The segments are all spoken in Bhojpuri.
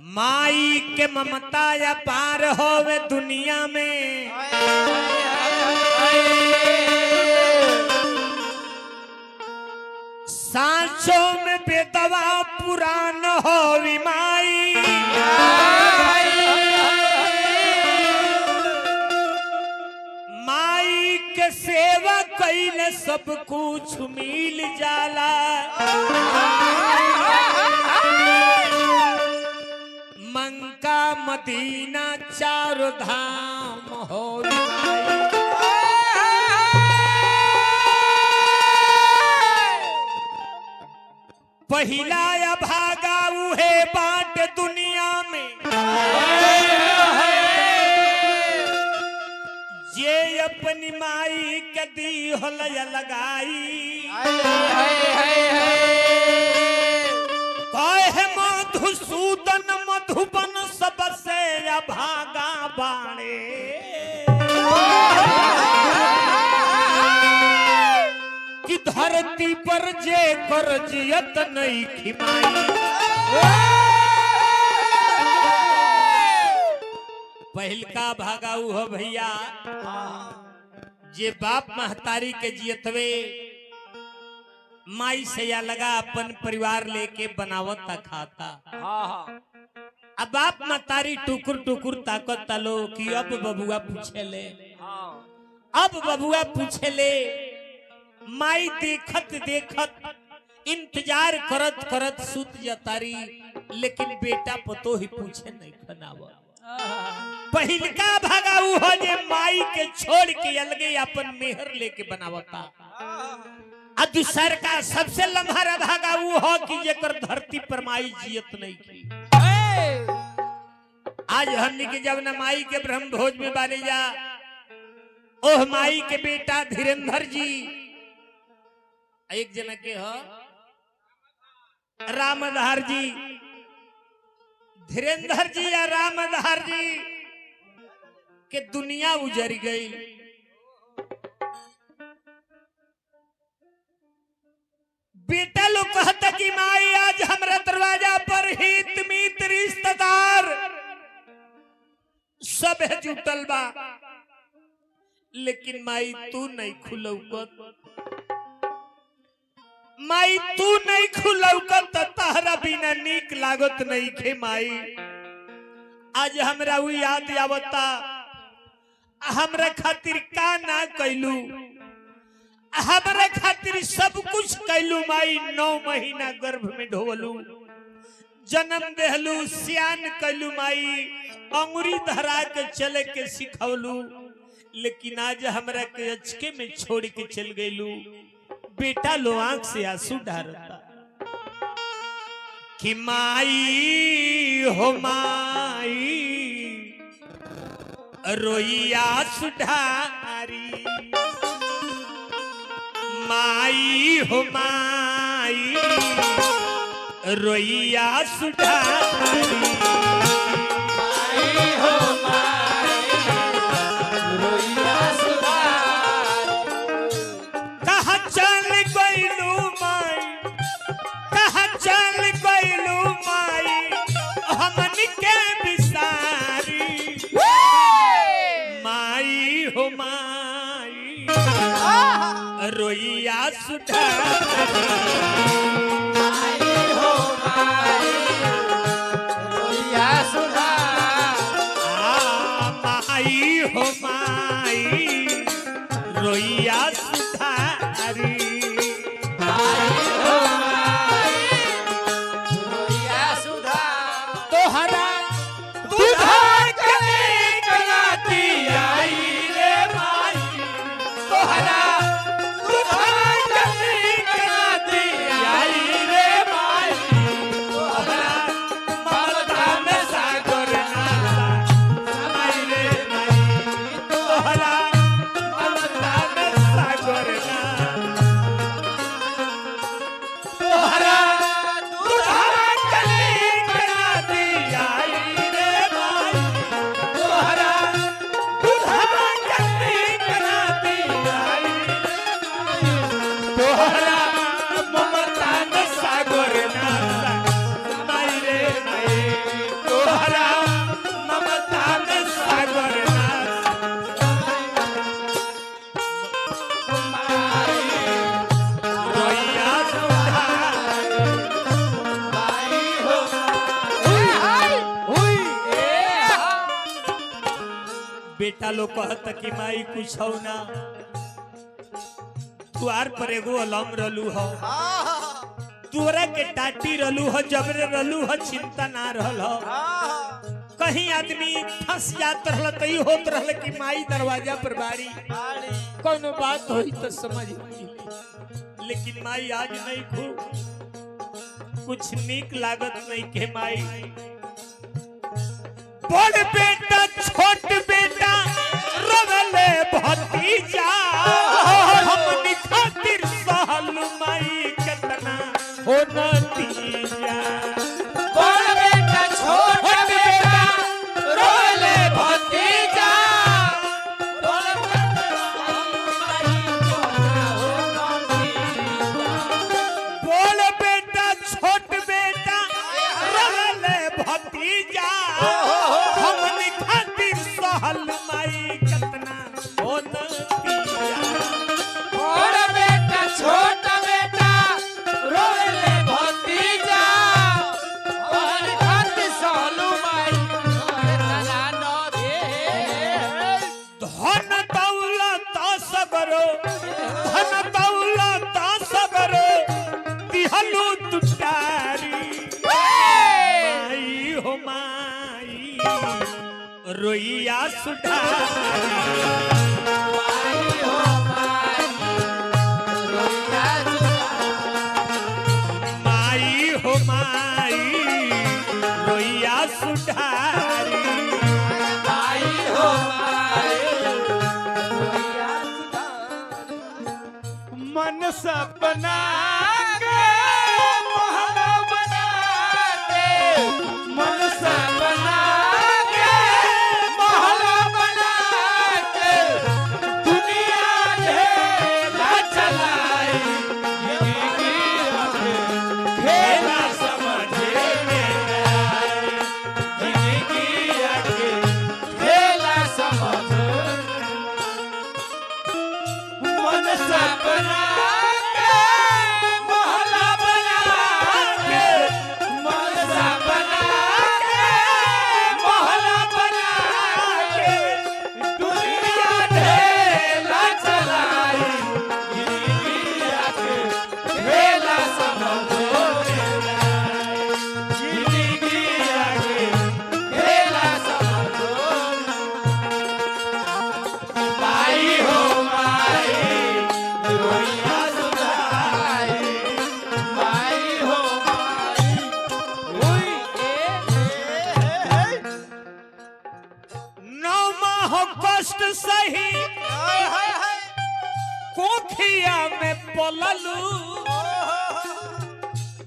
माई के ममता या पार होवे दुनिया में। सांचों में बेदवा पुरान होवी माई। माई के सेवा कईले सब कुछ मिल जाला। मंका मदीना चारों धाम हो। पहिला या भागा उहे बाट दुनिया में। जे अपनी माई के दी होलया लगाई। कहे मधुसूदन मधुबन सबसे अभागा बाणे। कि धरती पर जे कर जियत नहीं खिमाई। पहिलका भागा हो भैया जे बाप महतारी के जियतवे माई से या लगा अपन परिवार लेके बनावता खाता। अब बाप महतारी टुकुर टुकुर ताकत तलो कि अब बबुआ पूछे ले। अब बबुआ पूछे ले। माई देखत देखत इंतजार करत करत सुत जतारी। लेकिन बेटा पतो ही पूछे नहीं खनावा। पहिलका भागा हो जे माई के छोड़ के अलगे अपन मेहर लेके बनावता। दूसर का सबसे लम्हा भागा वो हो कि जेकर धरती पर माई जियत नहीं की। आज हमने के जब न माई के ब्रह्म भोज में बाने जा। ओह माई के बेटा धीरेंद्र जी एक जना के हो रामधार जी। धीरेंद्र जी या रामधार जी के दुनिया उजड़ गई। बेटा लोग कहता कि माई आज हमारा दरवाजा पर हित मित रिश्तेदार सब है जुटल बा। लेकिन माई तू नहीं खुलौकत। माई तू नहीं खुलौकत तहरा बिना नीक लागत नहीं खे माई। आज हमरा वो याद आवता हमरा खातिर का ना कैलू। हमरा खातिर सब कुछ कैलू माई। 9 महीना गर्भ में ढोलू जन्म देहलू सियान कैलू माई। अंगुरी धरा के चले के सिखौलू। लेकिन आज हमरा के अचके में छोड़ के चल गईलू। बेटा लो आंख से आंसू ढारता कि माई हो माई रोइया सुधारी। माई हो माई रोइया सुधारी। माई हो माई रोइया सुधारी। कहाँ चल गईलू माई। कहाँ चल गईलू माई हमन के बिसारी। माई हो माई रोइया सुधारी। माई हो माई रोइया सुधारी। माई हो माई रोइया सुधारी। माई हो माई रोइया सुधारी। तोहरा दूधा के कलाती आई रे माई। तोहरा दूधा के कलाती आई बेटा लोग कहत कि माई कुछ हो ना द्वार पर एगो अलम रलू हो तोरा के टाटी रलू हो जबरे रलू हो चिंता ना रहल हो कहीं आदमी फंस जात रहल तई होत रहल कि माई दरवाजा पर बाड़ी कोनो बात होई तो समझ लेकिन माई आज नहीं खूब कुछ नीक लागत नहीं के माई बड़ बेटा छोट बेटा रवले भतीजा हमनी खातिर सहल माई कितना हो नतीजा बड़ बेटा छोट बेटा रोले भतीजा बड़ बेटा छोट बेटा रवले भतीजा हमनी खातिर सहल माई कितना हो नतीजा बड़ बेटा छोट बेटा रोले भतीजा और खाती सालू माई तना न दे धन दौलत सगरो धन दौलत सगरो दिहलु तुटारी माई हो माई रोइया सुधारी माई हो माई रोया माई हो माई रोइया सुधारी माई हो माई रोया मन सपना के मोहना बना के मन सपना के मोहना बना के दुनिया ढेला चलाई खेला समझे में आई जिंदगी आके खेला समझ मन सपना के मोहना बना के मन सपना के मोहना बना के दुनिया ढेला चलाई जिंदगी आके खेला समझो जिंदगी आके खेला समझो माई हो माई रोइया सुधाई माई हो माई नौ माह कष्ट सही कोखिया में पललू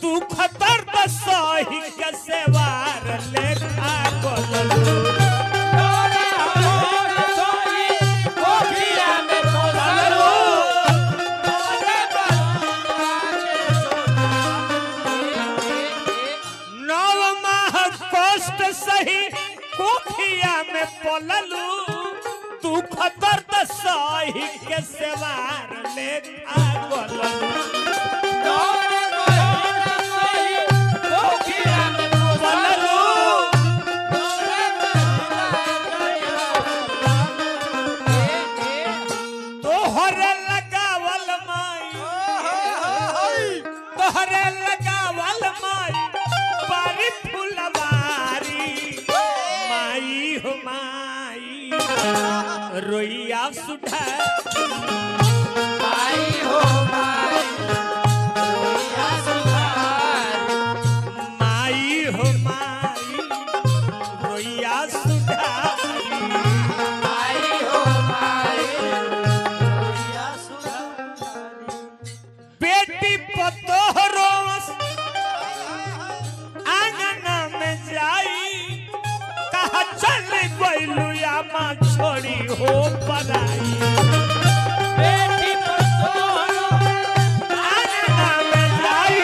दुख दर्द सही के सेवार लेखा बोललू तोरे हमर सोई कोठिया में पोसलू तोरे नौ माह कष्ट सही कोखिया में पललू दुख दर्द सही के सेवार लेखा बोललू तोरे सोई कोठिया में पोसलू तोहरे लगावल माई तोहरे लगावल माई बारी फुलवारी माई हो माई रोइया सुधा माई हो माई रोइया सुधारी माई हो माई रोइया सुधारी माई हो माई रोइया सुधारी बेटी पतोहरोस आंगना में जाई कहा चल गइलू या माँ छोड़ी हो पराई बेटी पतोहरो आंगना में जाई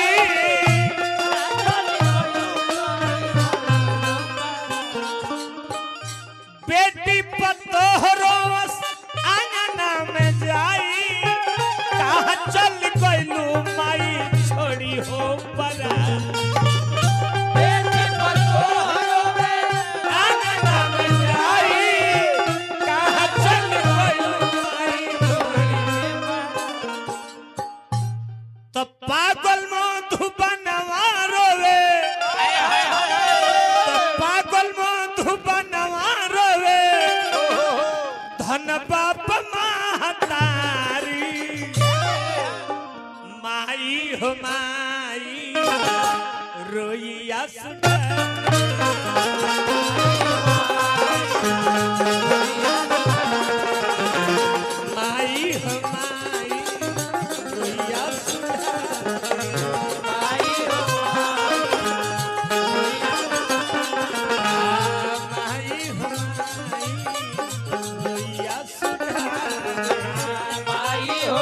बेटी पतोहरोस आंगना में जाई कहा चल गइलू माई छोड़ी हो पराई बेटी पतोहरो आंगना में जाई हो माई रोइया सुधा माई हो माई रोइया सुधा माई हो माई हो माई रोइया सुधा माई हो